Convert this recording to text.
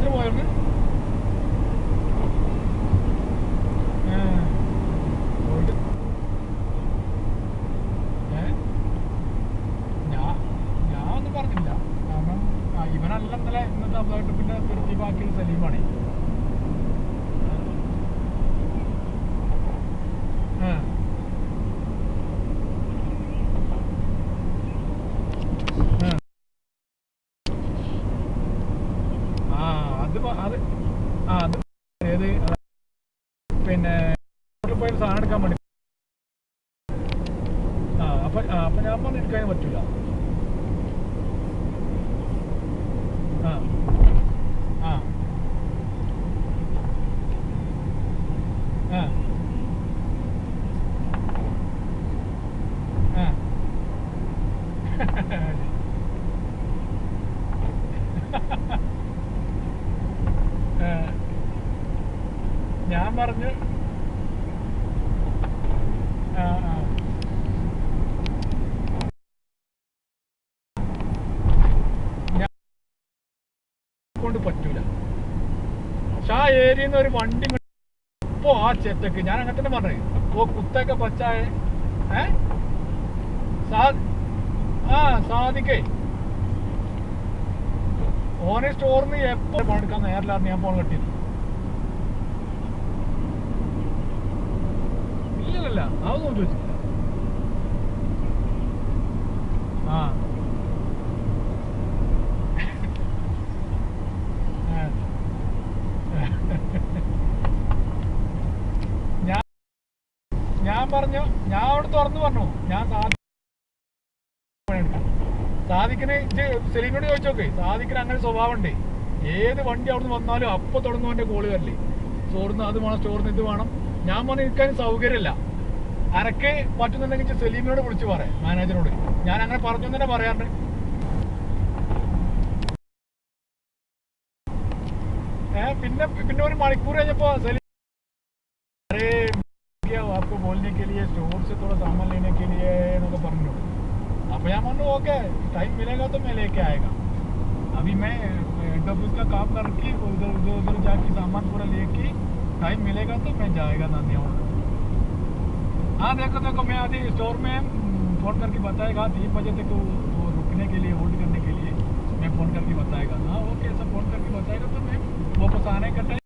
Manager പോയാണ്. പോയിട്ട് ഞാൻ ഒന്നും പറഞ്ഞില്ല. കാരണം ഇവനല്ല ഇന്നത്തെ അബ്ദുൽ ട്രിപ്പിന്റെ തിരുത്തി ബാക്കിയുള്ള സലീമാണ്. അത് ഏത് പിന്നെ പോയി സാധനം എടുക്കാൻ വേണ്ടി. അപ്പൊ ഞാൻ പറഞ്ഞു എടുക്കാൻ പറ്റൂല. ഞാൻ പറഞ്ഞു കൊണ്ട് പറ്റൂല. പക്ഷെ ആ ഏരിയന്ന് ഒരു വണ്ടി ഇപ്പോ ആ ചെറ്റക്ക് ഞാൻ അങ്ങനെ തന്നെ പറഞ്ഞു. ഓ കുത്തൊക്കെ പച്ചായ സാധിക്കേ ഓനെ സ്റ്റോറിന് എപ്പോ ഫോൺ എടുക്കാൻ നേരില്ലാന്ന് ഞാൻ ഫോൺ കെട്ടിയത്. ഇല്ലല്ല അതൊന്നും ചോദിച്ചില്ല. ഞാൻ പറഞ്ഞു, ഞാൻ അവിടെ തുറന്നു പറഞ്ഞു, ഞാൻ സാദിക്കിന് സെലീമിനോട് ചോദിച്ചോക്കെ. സാദിക്കിന് അങ്ങനെ സ്വഭാവം ഉണ്ടേ. ഏത് വണ്ടി അവിടുന്ന് വന്നാലും അപ്പൊ തുടങ്ങുന്നവന്റെ കോള് വരല്ലേ, സ്റ്റോറിന്ന് അത് വേണം, സ്റ്റോറിന്ന് ഇത് വേണം. ഞാൻ പറഞ്ഞു നിൽക്കാൻ സൗകര്യമില്ല, അനക്ക് പറ്റുന്നുണ്ടെങ്കിൽ സെലീമിനോട് വിളിച്ചു പറയാം, മാനേജറിനോട്. ഞാൻ അങ്ങനെ പറഞ്ഞു തന്നെ പറയാറുണ്ട്. പിന്നെ ഒരു മണിക്കൂർ കഴിഞ്ഞപ്പോ സെലീം आपको बोलने के लिए स्टोर से थोड़ा सामान लेने के लिए എന്നൊക്കെ പറഞ്ഞു. അപ്പോൾ ഞാൻ പറഞ്ഞു ഓക്കെ, टाइम मिलेगा तो मैं लेके आएगा. अभी मैं हेड ऑफिस का काम करके उधर जाके सामान पूरा लेके टाइम मिलेगा तो मैं जाएगा नानी और. हाँ देखो मैं आधी स्टोर में फ़ोन करके बताएगा 3 बजे तक वो रुकने के लिए, होल्ड करने के लिए मैं फ़ोन करके बताएगा. हाँ ओके, सब फ़ोन करके बताएगा तो मैं वापस आने का टाइम